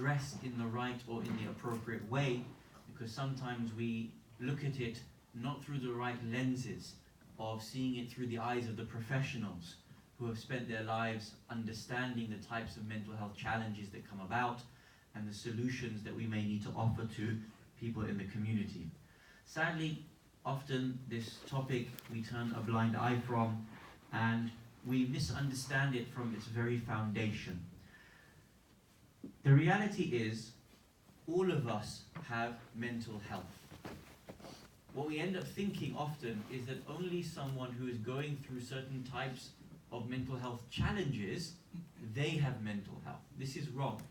addressed in the right or in the appropriate way, because sometimes we look at it not through the right lenses of seeing it through the eyes of the professionals who have spent their lives understanding the types of mental health challenges that come about and the solutions that we may need to offer to people in the community. Sadly, often this topic we turn a blind eye from, and we misunderstand it from its very foundation. The reality is, all of us have mental health. What we end up thinking often is that only someone who is going through certain types of mental health challenges, they have mental health. This is wrong.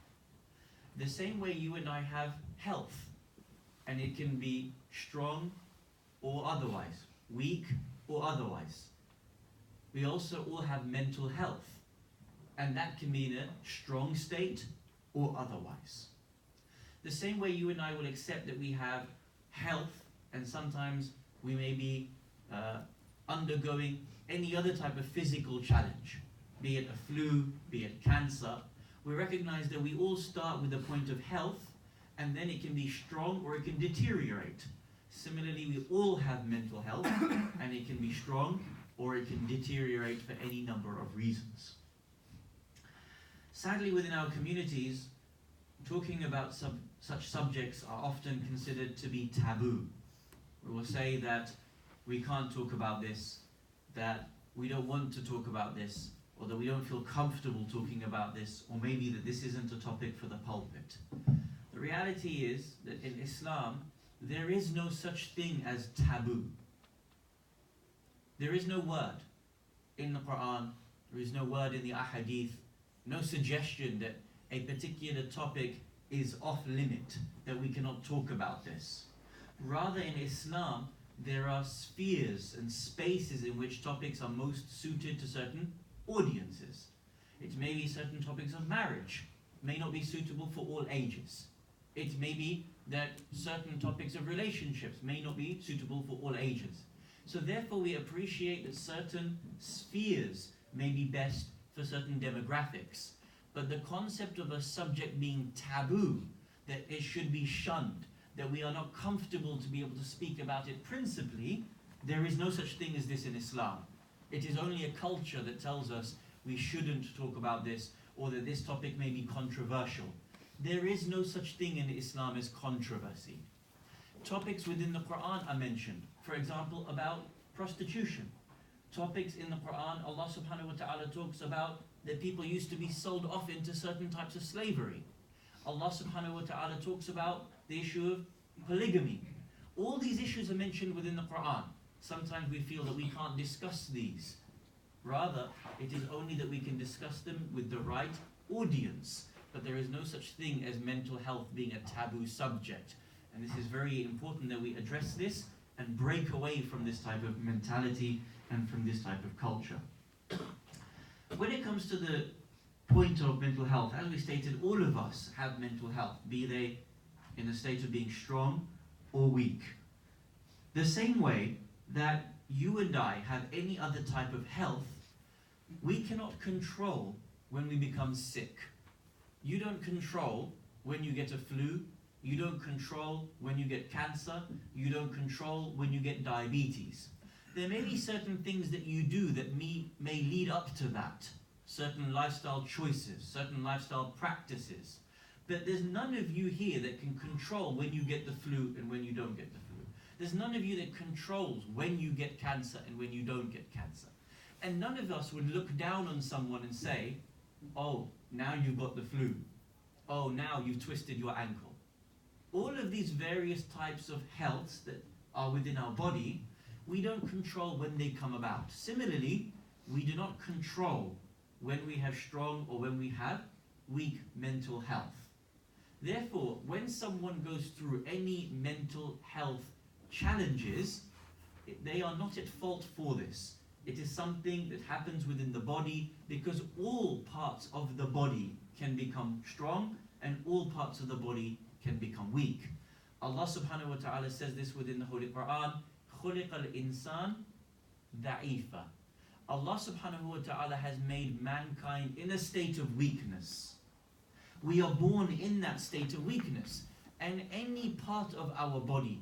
The same way you and I have health, and it can be strong or otherwise, weak or otherwise. We also all have mental health, and that can be in a strong state or otherwise. The same way you and I will accept that we have health, and sometimes we may be undergoing any other type of physical challenge, be it a flu, be it cancer. We recognize that we all start with a point of health, and then it can be strong or it can deteriorate. Similarly, we all have mental health, and it can be strong or it can deteriorate for any number of reasons. Sadly, within our communities, talking about such subjects are often considered to be taboo. We will say that we can't talk about this, that we don't want to talk about this, or that we don't feel comfortable talking about this, or maybe that this isn't a topic for the pulpit. The reality is that in Islam, there is no such thing as taboo. There is no word in the Quran, there is no word in the Ahadith, no suggestion that a particular topic is off limit, that we cannot talk about this. Rather, in Islam, there are spheres and spaces in which topics are most suited to certain audiences. It may be certain topics of marriage, may not be suitable for all ages. It may be that certain topics of relationships may not be suitable for all ages. So therefore we appreciate that certain spheres may be best for certain demographics. But the concept of a subject being taboo, that it should be shunned, that we are not comfortable to be able to speak about it principally, there is no such thing as this in Islam. It is only a culture that tells us we shouldn't talk about this, or that this topic may be controversial. There is no such thing in Islam as controversy. Topics within the Quran are mentioned. For example, about prostitution. Topics in the Quran, Allah subhanahu wa ta'ala talks about that people used to be sold off into certain types of slavery. Allah subhanahu wa ta'ala talks about the issue of polygamy. All these issues are mentioned within the Quran. Sometimes we feel that we can't discuss these. Rather, it is only that we can discuss them with the right audience. But there is no such thing as mental health being a taboo subject. And this is very important that we address this and break away from this type of mentality and from this type of culture. When it comes to the point of mental health, as we stated, all of us have mental health, be they in a state of being strong or weak. The same way that you and I have any other type of health, we cannot control when we become sick. You don't control when you get a flu, you don't control when you get cancer, you don't control when you get diabetes. There may be certain things that you do that may lead up to that, certain lifestyle choices, certain lifestyle practices. But there's none of you here that can control when you get the flu and when you don't get the flu. There's none of you that controls when you get cancer and when you don't get cancer. And none of us would look down on someone and say, oh, now you've got the flu. Oh, now you've twisted your ankle. All of these various types of healths that are within our body, we don't control when they come about. Similarly, we do not control when we have strong or when we have weak mental health. Therefore, when someone goes through any mental health challenges, they are not at fault for this. It is something that happens within the body, because all parts of the body can become strong and all parts of the body can become weak. Allah subhanahu wa ta'ala says this within the Holy Quran, خُلِقَ الْإِنسَانِ ضَعِيفًا. Allah subhanahu wa ta'ala has made mankind in a state of weakness. We are born in that state of weakness. And any part of our body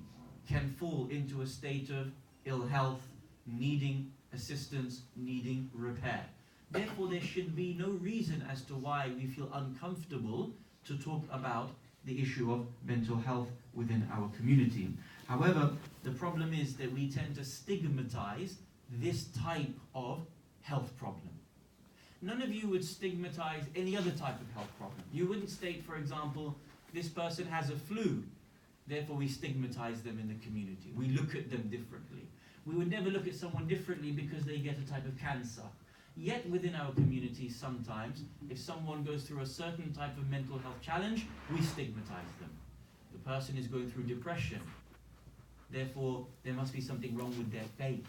can fall into a state of ill health, needing assistance, needing repair. Therefore, there should be no reason as to why we feel uncomfortable to talk about the issue of mental health within our community. However, the problem is that we tend to stigmatize this type of health problem. None of you would stigmatize any other type of health problem. You wouldn't state, for example, this person has a flu, therefore we stigmatize them in the community. We look at them differently. We would never look at someone differently because they get a type of cancer. Yet within our community, sometimes, if someone goes through a certain type of mental health challenge, we stigmatize them. The person is going through depression, therefore there must be something wrong with their faith.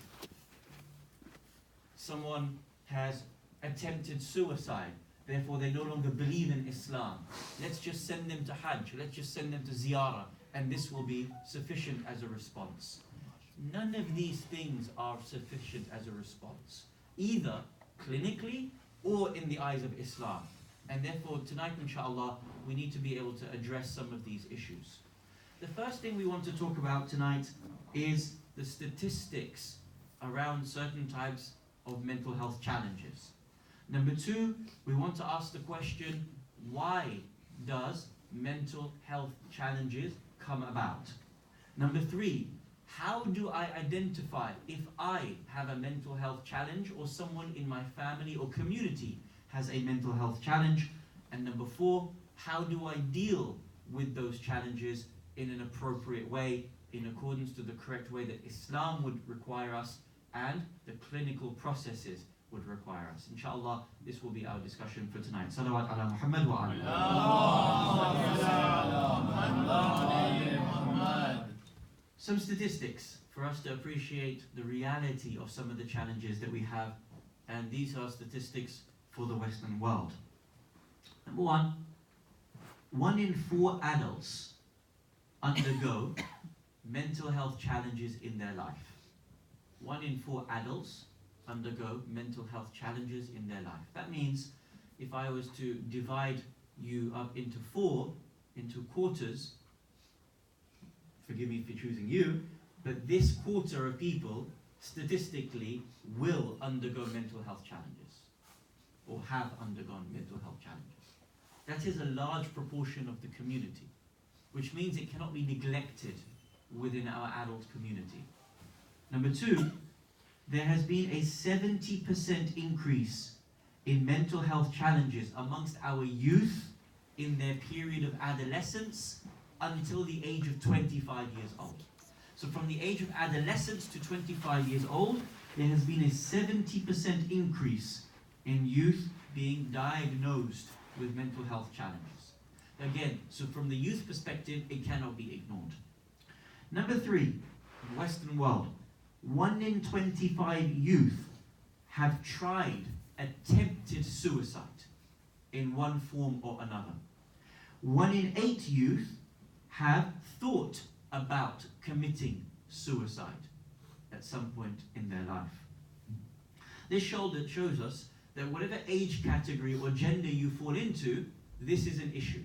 Someone has attempted suicide, therefore they no longer believe in Islam. Let's just send them to Hajj, let's just send them to Ziyarah, and this will be sufficient as a response. None of these things are sufficient as a response, either clinically or in the eyes of Islam. And therefore tonight, inshallah, we need to be able to address some of these issues. The first thing we want to talk about tonight is the statistics around certain types of mental health challenges. Number two, we want to ask the question, why does mental health challenges come about? Number three, how do I identify if I have a mental health challenge or someone in my family or community has a mental health challenge? And number four, how do I deal with those challenges in an appropriate way, in accordance to the correct way that Islam would require us and the clinical processes would require us. Inshallah, this will be our discussion for tonight. Salawat ala Muhammad wa ala. Some statistics for us to appreciate the reality of some of the challenges that we have, and these are statistics for the Western world. Number one in 4 adults undergo mental health challenges in their life. 1 in 4 adults undergo mental health challenges in their life. That means if I was to divide you up into 4, into quarters, forgive me for choosing you, but this quarter of people statistically will undergo mental health challenges or have undergone mental health challenges. That is a large proportion of the community, which means it cannot be neglected within our adult community. Number 2, there has been a 70% increase in mental health challenges amongst our youth in their period of adolescence until the age of 25 years old. So from the age of adolescence to 25 years old, there has been a 70% increase in youth being diagnosed with mental health challenges. Again, so from the youth perspective, it cannot be ignored. Number 3, in the Western world, 1 in 25 youth have tried, attempted suicide in one form or another. 1 in 8 youth have thought about committing suicide at some point in their life. This shows us that whatever age category or gender you fall into, this is an issue.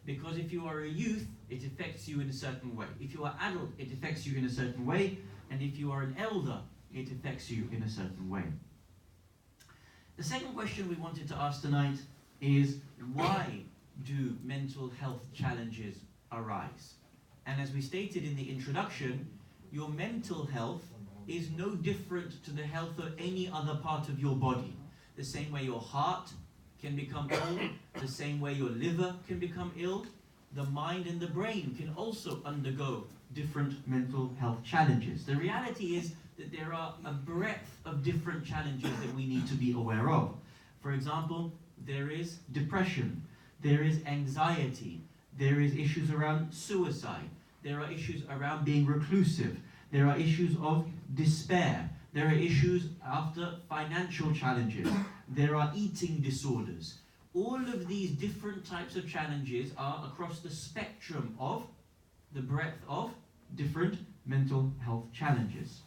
Because if you are a youth, it affects you in a certain way. If you are adult, it affects you in a certain way. And if you are an elder, it affects you in a certain way. The second question we wanted to ask tonight is, why do mental health challenges arise? And as we stated in the introduction, your mental health is no different to the health of any other part of your body. The same way your heart can become ill, the same way your liver can become ill, the mind and the brain can also undergo different mental health challenges. The reality is that there are a breadth of different challenges that we need to be aware of. For example, there is depression, there is anxiety, there is issues around suicide, there are issues around being reclusive, there are issues of despair, there are issues after financial challenges, there are eating disorders. All of these different types of challenges are across the spectrum of the breadth of different mental health challenges.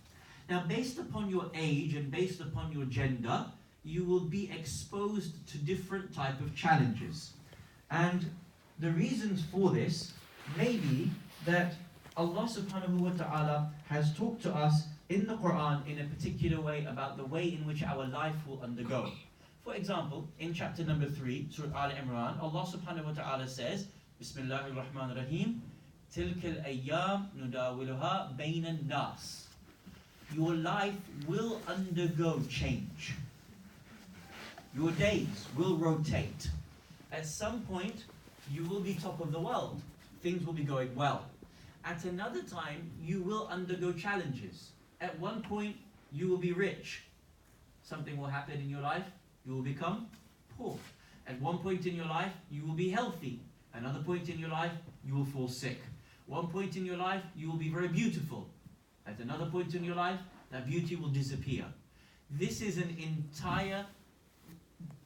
Now, based upon your age and based upon your gender, you will be exposed to different types of challenges. And The reasons for this may be that Allah subhanahu wa ta'ala has talked to us in the Quran in a particular way about the way in which our life will undergo. For example, in chapter number 3, Surah Al-Imran, Allah subhanahu wa ta'ala says, Bismillahir Rahmanir Rahim, Tilkal ayyam nudawiluha bayna nas. Your life will undergo change. Your days will rotate. At some point, you will be top of the world. Things will be going well. At another time, you will undergo challenges. At one point, you will be rich. Something will happen in your life, you will become poor. At one point in your life, you will be healthy. Another point in your life, you will fall sick. One point in your life, you will be very beautiful. At another point in your life, that beauty will disappear. This is an entire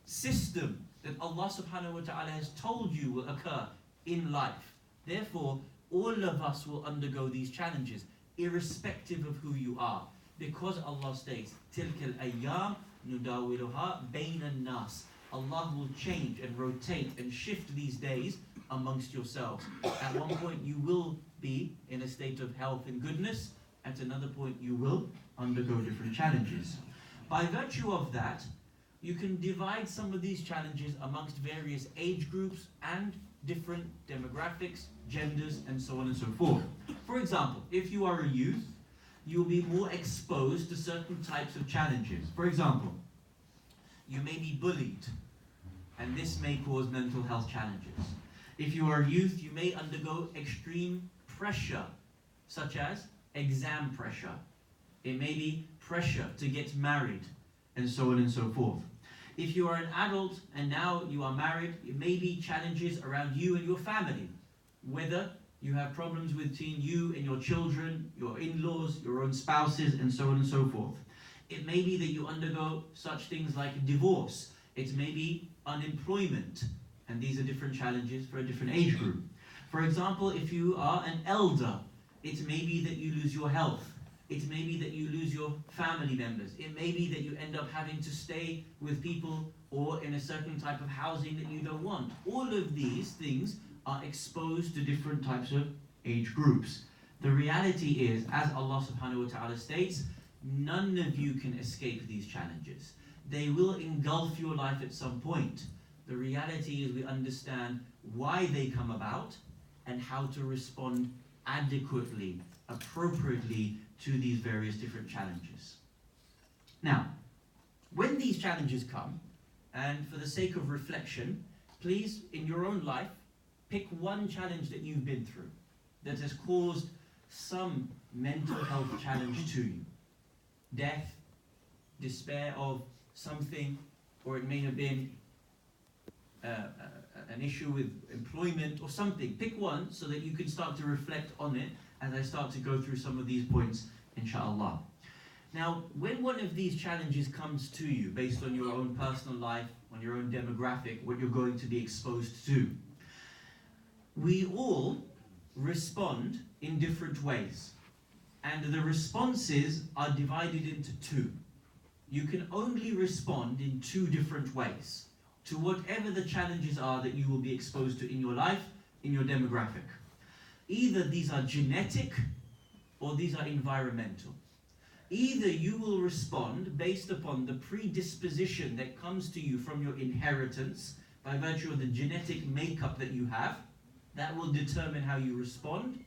system that Allah subhanahu wa ta'ala has told you will occur in life. Therefore, all of us will undergo these challenges, irrespective of who you are. Because Allah states, Tilkal ayyam nudawiluha bayna nas. Allah will change and rotate and shift these days amongst yourselves. At one point you will be in a state of health and goodness. At another point you will undergo different challenges. By virtue of that, you can divide some of these challenges amongst various age groups and different demographics, genders, and so on and so forth. For example, if you are a youth, you will be more exposed to certain types of challenges. For example, you may be bullied, and this may cause mental health challenges. If you are a youth, you may undergo extreme pressure, such as exam pressure. It may be pressure to get married, and so on and so forth. If you are an adult and now you are married, it may be challenges around you and your family. Whether you have problems between you and your children, your in-laws, your own spouses, and so on and so forth. It may be that you undergo such things like divorce. It may be unemployment. And these are different challenges for a different age group. For example, if you are an elder, it may be that you lose your health. It may be that you lose your family members. It may be that you end up having to stay with people or in a certain type of housing that you don't want. All of these things are exposed to different types of age groups. The reality is, as Allah subhanahu wa ta'ala states, none of you can escape these challenges. They will engulf your life at some point. The reality is we understand why they come about and how to respond adequately, appropriately to these various different challenges. Now, when these challenges come, and for the sake of reflection, please, in your own life, pick one challenge that you've been through that has caused some mental health challenge to you. Death, despair of something, or it may have been an issue with employment or something. Pick one so that you can start to reflect on it as I start to go through some of these points, inshallah. Now, when one of these challenges comes to you based on your own personal life, on your own demographic, what you're going to be exposed to, we all respond in different ways. And the responses are divided into two. You can only respond in two different ways to whatever the challenges are that you will be exposed to in your life, in your demographic. Either these are genetic or these are environmental. Either you will respond based upon the predisposition that comes to you from your inheritance by virtue of the genetic makeup that you have, that will determine how you respond,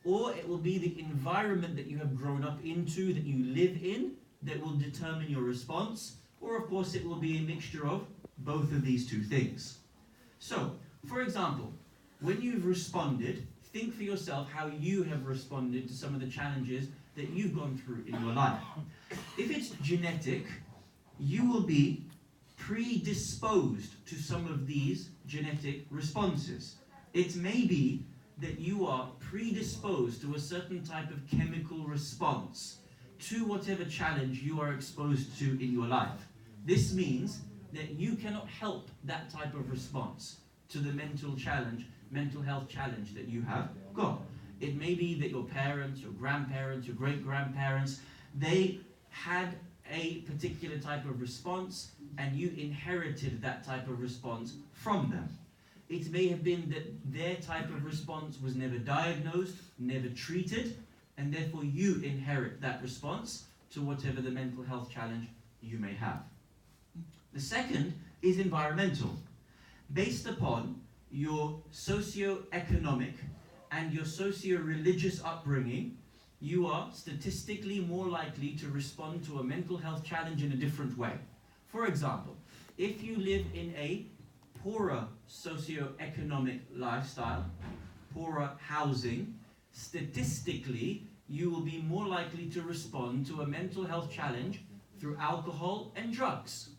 or it will be the environment that you have grown up into, that you live in, that will determine your response, or of course it will be a mixture of both of these two things. So, for example, when you've responded, think for yourself how you have responded to some of the challenges that you've gone through in your life. If it's genetic, you will be predisposed to some of these genetic responses. It may be that you are predisposed to a certain type of chemical response to whatever challenge you are exposed to in your life. This means that you cannot help that type of response to the mental health challenge that you have got. It may be that your parents, your grandparents, your great-grandparents, they had a particular type of response and you inherited that type of response from them. It may have been that their type of response was never diagnosed, never treated, and therefore you inherit that response to whatever the mental health challenge you may have. The second is environmental. Based upon your socio-economic and your socio-religious upbringing, you are statistically more likely to respond to a mental health challenge in a different way. For example, if you live in a poorer socio-economic lifestyle, poorer housing, statistically, you will be more likely to respond to a mental health challenge through alcohol and drugs.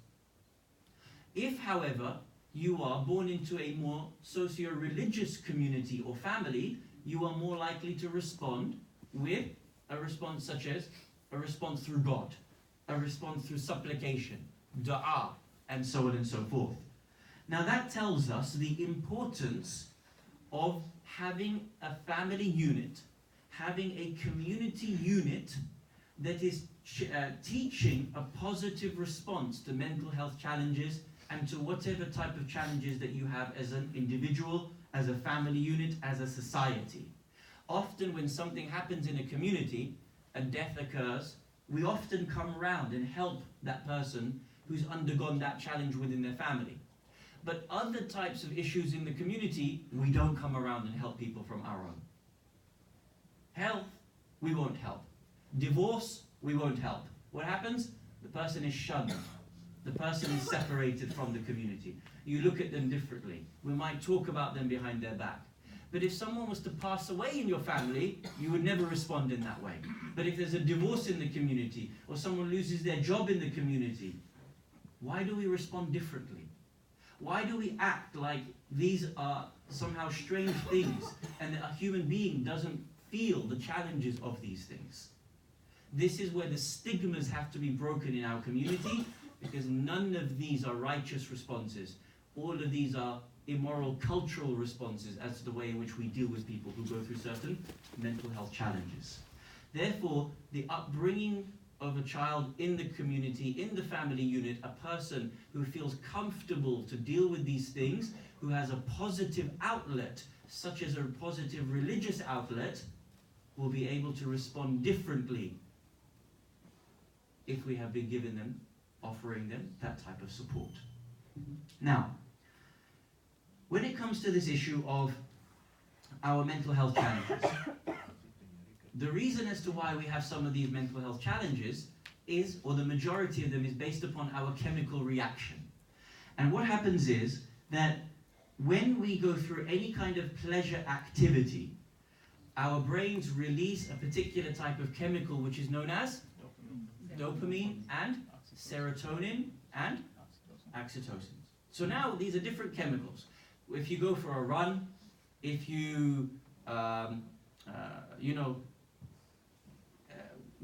If, however, you are born into a more socio-religious community or family, you are more likely to respond with a response such as a response through God, a response through supplication, dua, and so on and so forth. Now that tells us the importance of having a family unit, having a community unit that is teaching a positive response to mental health challenges and to whatever type of challenges that you have as an individual, as a family unit, as a society. Often when something happens in a community, a death occurs, we often come around and help that person who's undergone that challenge within their family. But other types of issues in the community, we don't come around and help people from our own. Health, we won't help. Divorce, we won't help. What happens? The person is shunned. The person is separated from the community. You look at them differently. We might talk about them behind their back. But if someone was to pass away in your family, you would never respond in that way. But if there's a divorce in the community, or someone loses their job in the community, why do we respond differently? Why do we act like these are somehow strange things and that a human being doesn't feel the challenges of these things? This is where the stigmas have to be broken in our community, because none of these are righteous responses. All of these are immoral cultural responses as to the way in which we deal with people who go through certain mental health challenges. Therefore, the upbringing of a child in the community, in the family unit, a person who feels comfortable to deal with these things, who has a positive outlet, such as a positive religious outlet, will be able to respond differently if we have been giving them, offering them that type of support. Now, when it comes to this issue of our mental health challenges, the reason as to why we have some of these mental health challenges is, or the majority of them, is based upon our chemical reaction. And what happens is that when we go through any kind of pleasure activity, our brains release a particular type of chemical which is known as dopamine and serotonin and oxytocin. So now these are different chemicals. If you go for a run, if you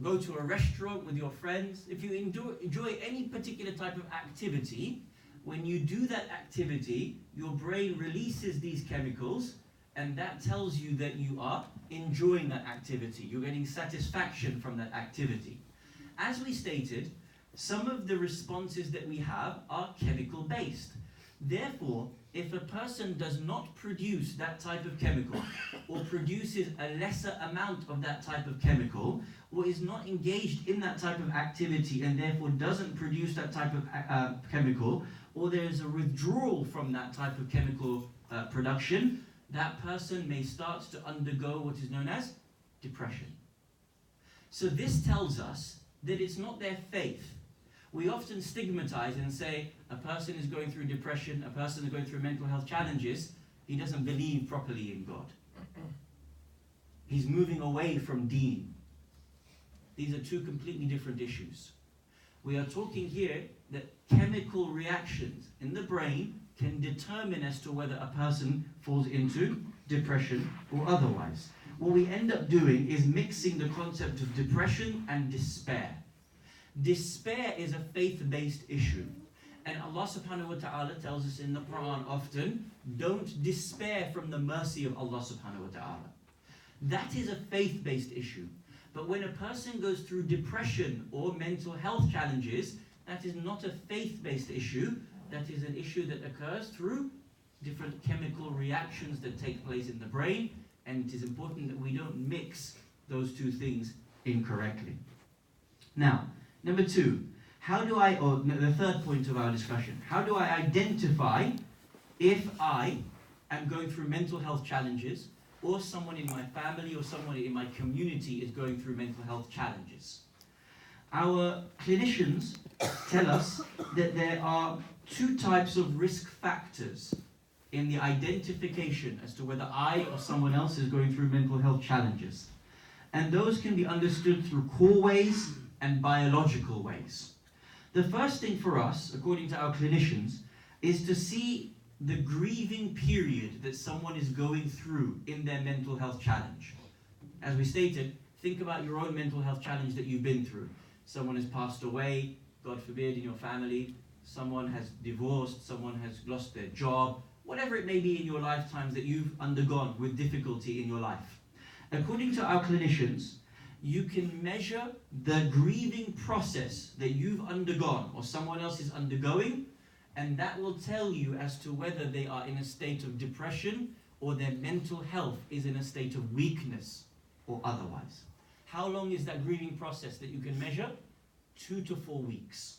go to a restaurant with your friends, if you enjoy any particular type of activity, when you do that activity, your brain releases these chemicals, and that tells you that you are enjoying that activity. You're getting satisfaction from that activity. As we stated, some of the responses that we have are chemical based. Therefore, if a person does not produce that type of chemical, or produces a lesser amount of that type of chemical, or is not engaged in that type of activity and therefore doesn't produce that type of chemical, or there is a withdrawal from that type of chemical production, that person may start to undergo what is known as depression. So this tells us that it's not their faith. We often stigmatize and say a person is going through depression, a person is going through mental health challenges, he doesn't believe properly in God. He's moving away from deen. These are two completely different issues. We are talking here that chemical reactions in the brain can determine as to whether a person falls into depression or otherwise. What we end up doing is mixing the concept of depression and despair. Despair is a faith-based issue. And Allah subhanahu wa ta'ala tells us in the Quran often, don't despair from the mercy of Allah subhanahu wa ta'ala. That is a faith-based issue. But when a person goes through depression or mental health challenges, that is not a faith-based issue. That is an issue that occurs through different chemical reactions that take place in the brain, and it is important that we don't mix those two things incorrectly. Now, number two, the third point of our discussion, how do I identify if I am going through mental health challenges, or someone in my family or someone in my community is going through mental health challenges? Our clinicians tell us that there are two types of risk factors in the identification as to whether I or someone else is going through mental health challenges. And those can be understood through core ways and biological ways. The first thing for us, according to our clinicians, is to see the grieving period that someone is going through in their mental health challenge. As we stated, think about your own mental health challenge that you've been through. Someone has passed away, God forbid, in your family. Someone has divorced, someone has lost their job, whatever it may be in your lifetimes that you've undergone with difficulty in your life. According to our clinicians, you can measure the grieving process that you've undergone or someone else is undergoing, and that will tell you as to whether they are in a state of depression or their mental health is in a state of weakness or otherwise. How long is that grieving process that you can measure? 2 to 4 weeks.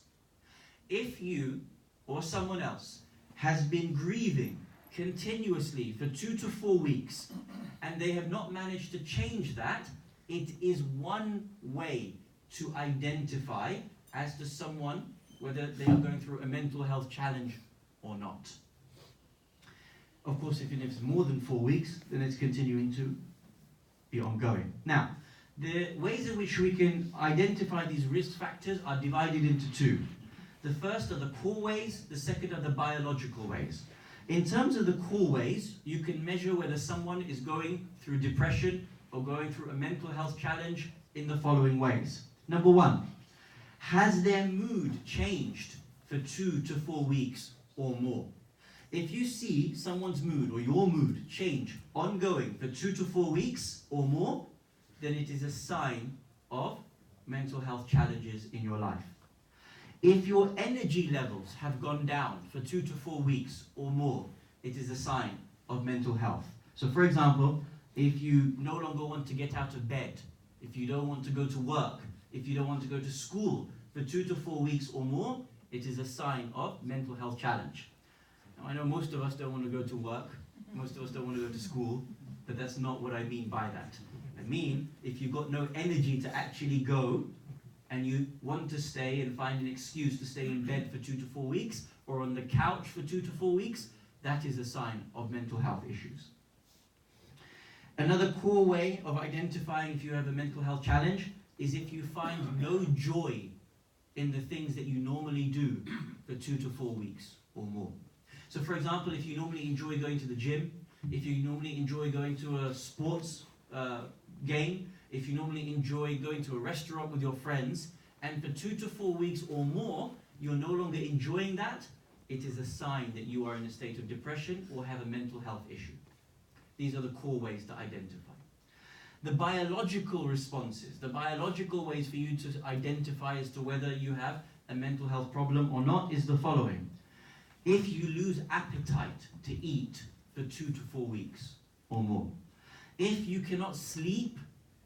If you or someone else has been grieving continuously for 2 to 4 weeks and they have not managed to change that, it is one way to identify as to someone whether they are going through a mental health challenge or not. Of course, if it's more than 4 weeks, then it's continuing to be ongoing. Now, the ways in which we can identify these risk factors are divided into two. The first are the core ways, the second are the biological ways. In terms of the core ways, you can measure whether someone is going through depression or going through a mental health challenge in the following ways. Number one, has their mood changed for 2 to 4 weeks or more? If you see someone's mood or your mood change ongoing for 2 to 4 weeks or more, then it is a sign of mental health challenges in your life. If your energy levels have gone down for 2 to 4 weeks or more, it is a sign of mental health. So for example, if you no longer want to get out of bed, if you don't want to go to work, if you don't want to go to school for 2 to 4 weeks or more, it is a sign of mental health challenge. Now I know most of us don't want to go to work, most of us don't want to go to school, but that's not what I mean by that. I mean, if you've got no energy to actually go, and you want to stay and find an excuse to stay in bed for 2 to 4 weeks, or on the couch for 2 to 4 weeks, that is a sign of mental health issues. Another core way of identifying if you have a mental health challenge is if you find no joy in the things that you normally do for 2 to 4 weeks or more. So for example, if you normally enjoy going to the gym, if you normally enjoy going to a sports game, if you normally enjoy going to a restaurant with your friends, and for 2 to 4 weeks or more, you're no longer enjoying that, it is a sign that you are in a state of depression or have a mental health issue. These are the core ways to identify. The biological responses, the biological ways for you to identify as to whether you have a mental health problem or not is the following. If you lose appetite to eat for 2 to 4 weeks or more, if you cannot sleep,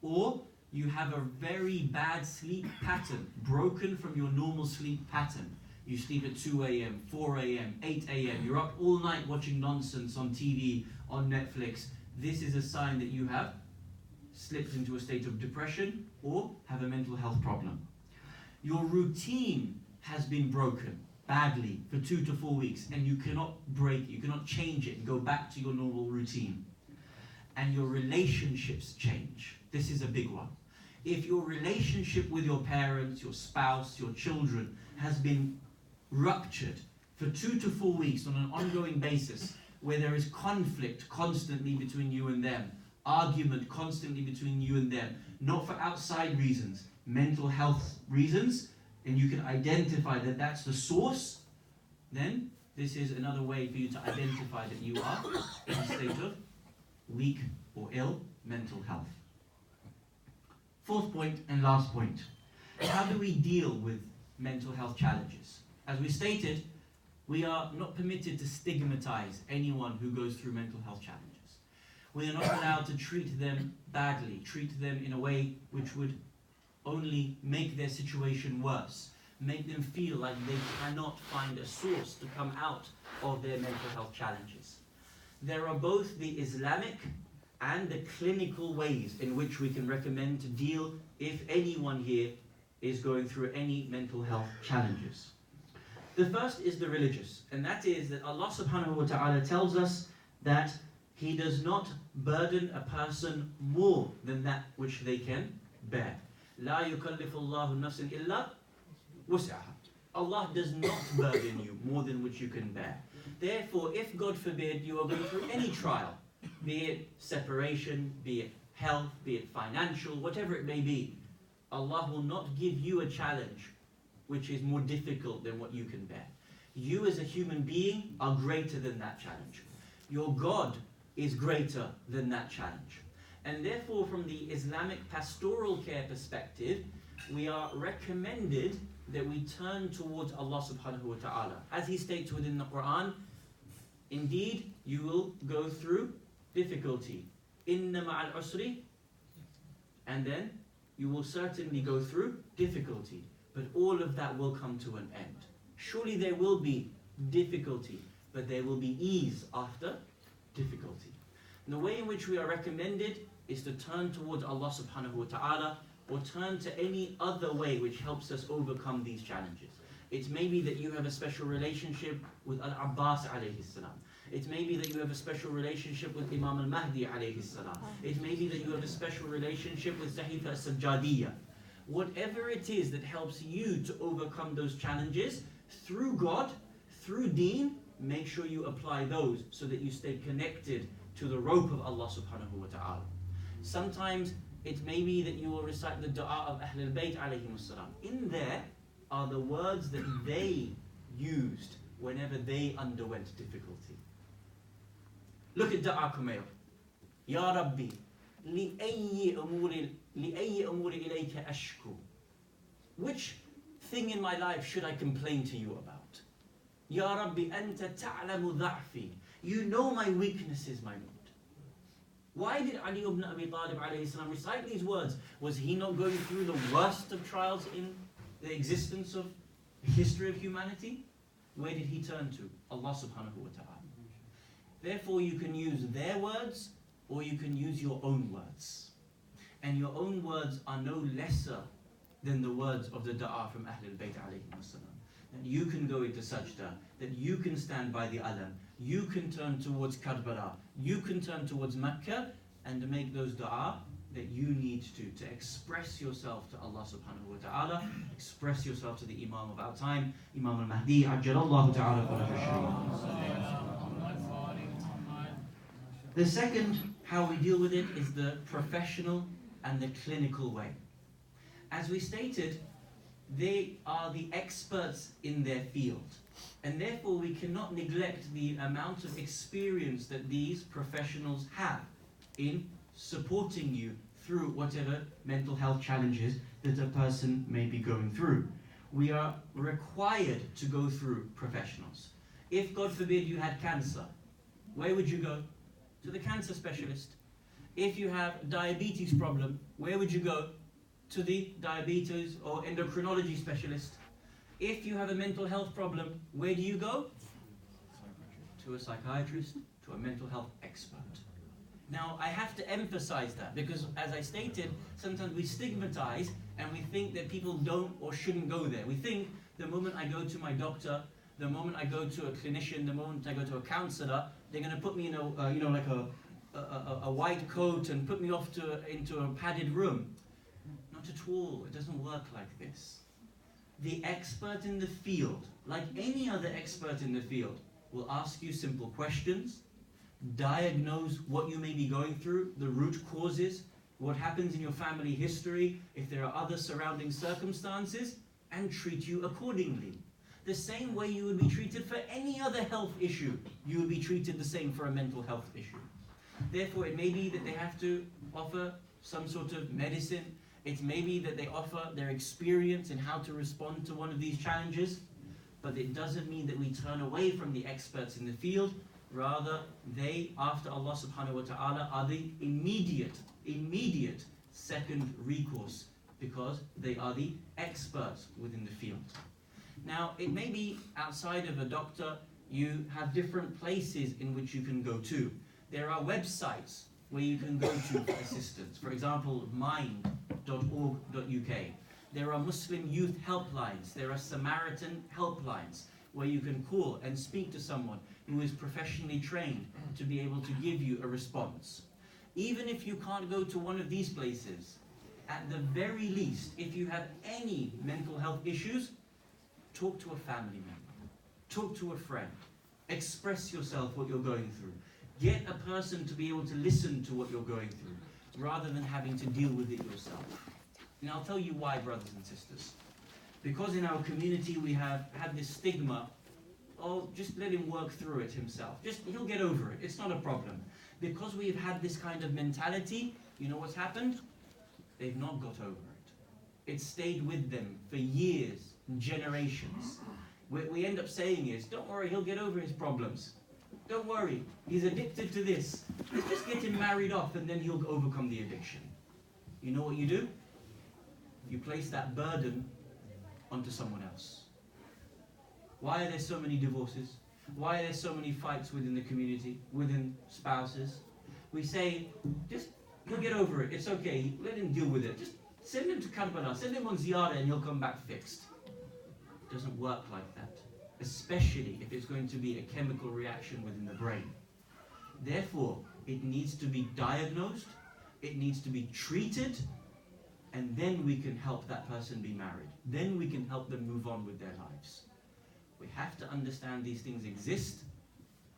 or you have a very bad sleep pattern, broken from your normal sleep pattern. You sleep at 2 a.m., 4 a.m., 8 a.m., you're up all night watching nonsense on TV, on Netflix. This is a sign that you have slipped into a state of depression or have a mental health problem. Your routine has been broken badly for 2 to 4 weeks, and you cannot break it, you cannot change it and go back to your normal routine. And your relationships change. This is a big one. If your relationship with your parents, your spouse, your children has been ruptured for 2 to 4 weeks on an ongoing basis, where there is conflict constantly between you and them, argument constantly between you and them, not for outside reasons, mental health reasons, and you can identify that that's the source, then this is another way for you to identify that you are in a state of weak or ill mental health. Fourth point and last point. How do we deal with mental health challenges? As we stated, We are not permitted to stigmatize anyone who goes through mental health challenges. We are not allowed to treat them badly, treat them in a way which would only make their situation worse, make them feel like they cannot find a source to come out of their mental health challenges. There are both the Islamic and the clinical ways in which we can recommend to deal if anyone here is going through any mental health challenges. The first is the religious, and that is that Allah subhanahu wa ta'ala tells us that He does not burden a person more than that which they can bear. لا يكلف الله نفسا إلا وسعها. Allah does not burden you more than which you can bear. Therefore, if God forbid you are going through any trial, be it separation, be it health, be it financial, whatever it may be, Allah will not give you a challenge which is more difficult than what you can bear. You as a human being are greater than that challenge. Your God is greater than that challenge. And therefore, from the Islamic pastoral care perspective, we are recommended that we turn towards Allah subhanahu wa ta'ala. As He states within the Quran, indeed, you will go through difficulty. Inna ma'al usri, and then you will certainly go through difficulty. But all of that will come to an end. Surely there will be difficulty, but there will be ease after difficulty. And the way in which we are recommended is to turn towards Allah subhanahu wa ta'ala, or turn to any other way which helps us overcome these challenges. It may be that you have a special relationship with Al-Abbas alayhi salam. It may be that you have a special relationship with Imam al-Mahdi alayhi salam. It may be that you have a special relationship with Sahifa al-Sajjadiyya. Whatever it is that helps you to overcome those challenges, through God, through Deen, make sure you apply those so that you stay connected to the rope of Allah subhanahu wa ta'ala. Sometimes it may be that you will recite the dua of Ahlul Bayt alayhim salam. In there are the words that they used whenever they underwent difficulty. Look at Dua Kumayr. Ya Rabbi, li'ayyi umuri ilayka ashku. Which thing in my life should I complain to you about? Ya Rabbi, anta ta'lamu dha'fi. You know my weaknesses, my Lord. Why did Ali ibn Abi Talib alayhi salam recite these words? Was he not going through the worst of trials in the existence of the history of humanity? Where did he turn to? Allah subhanahu wa ta'ala. Therefore, you can use their words or you can use your own words. And your own words are no lesser than the words of the dua from Ahlul Bayt alayhim salam. That you can go into sajda, that you can stand by the alam, you can turn towards Karbala, you can turn towards Mecca, and to make those dua that you need to express yourself to Allah subhanahu wa ta'ala, express yourself to the Imam of our time, Imam al-Mahdi, ajjalallahu ta'ala farajah. The second, how we deal with it, is the professional and the clinical way. As we stated, they are the experts in their field. And therefore we cannot neglect the amount of experience that these professionals have in supporting you through whatever mental health challenges that a person may be going through. We are required to go through professionals. If, God forbid, you had cancer, where would you go? To the cancer specialist. If you have a diabetes problem, where would you go? To the diabetes or endocrinology specialist. If you have a mental health problem, where do you go? To a psychiatrist, to a mental health expert. Now, I have to emphasize that because, as I stated, sometimes we stigmatize and we think that people don't or shouldn't go there. We think the moment I go to my doctor, the moment I go to a clinician, the moment I go to a counselor, they're going to put me in a white coat and put me off into a padded room. Not at all. It doesn't work like this. The expert in the field, like any other expert in the field, will ask you simple questions, diagnose what you may be going through, the root causes, what happens in your family history, if there are other surrounding circumstances, and treat you accordingly. The same way you would be treated for any other health issue, you would be treated the same for a mental health issue. Therefore, it may be that they have to offer some sort of medicine. It may be that they offer their experience in how to respond to one of these challenges. but it doesn't mean that we turn away from the experts in the field. Rather, they, after Allah subhanahu wa ta'ala, are the immediate second recourse, because they are the experts within the field. Now, it may be outside of a doctor, you have different places in which you can go to. There are websites where you can go to for assistance. For example, mind.org.uk. There are Muslim youth helplines. There are Samaritan helplines where you can call and speak to someone who is professionally trained to be able to give you a response. Even if you can't go to one of these places, at the very least, if you have any mental health issues, talk to a family member, talk to a friend, express yourself what you're going through. Get a person to be able to listen to what you're going through, rather than having to deal with it yourself. And I'll tell you why, brothers and sisters. Because in our community we have had this stigma, oh, just let him work through it himself. He'll get over it, it's not a problem. Because we've had this kind of mentality, you know what's happened? They've not got over it. It's stayed with them for years, generations. What we end up saying is, don't worry, he'll get over his problems. Don't worry, he's addicted to this. Let's just get him married off and then he'll overcome the addiction. You know what you do? You place that burden onto someone else. Why are there so many divorces? Why are there so many fights within the community, within spouses? We say, just, he'll get over it, it's okay, let him deal with it. Just send him to Karbala, send him on ziyarah and he'll come back fixed. It doesn't work like that, especially if it's going to be a chemical reaction within the brain. Therefore, it needs to be diagnosed, it needs to be treated, and then we can help that person be married. Then we can help them move on with their lives. We have to understand these things exist,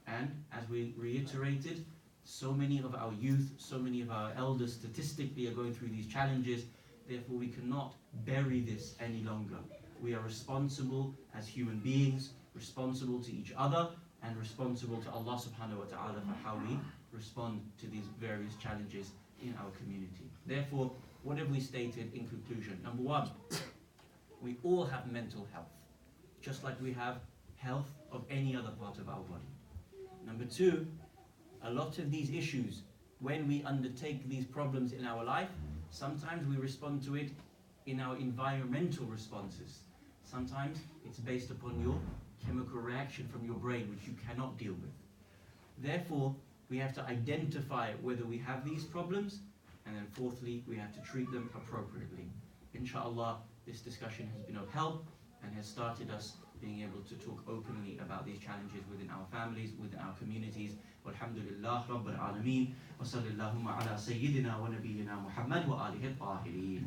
and as we reiterated, so many of our youth, so many of our elders statistically are going through these challenges. Therefore, we cannot bury this any longer. We are responsible as human beings, responsible to each other, and responsible to Allah subhanahu wa ta'ala for how we respond to these various challenges in our community. Therefore, what have we stated in conclusion? Number one, we all have mental health, just like we have health of any other part of our body. Number two, a lot of these issues, when we undertake these problems in our life, sometimes we respond to it in our environmental responses. Sometimes it's based upon your chemical reaction from your brain, which you cannot deal with. Therefore, we have to identify whether we have these problems, and then fourthly, we have to treat them appropriately. Inshallah, this discussion has been of help and has started us being able to talk openly about these challenges within our families, within our communities. Walhamdulillah Rabbil Alameen. Wa sallallahu ala Sayyidina wa Nabiyyina Muhammad wa alihi al-Tahirin.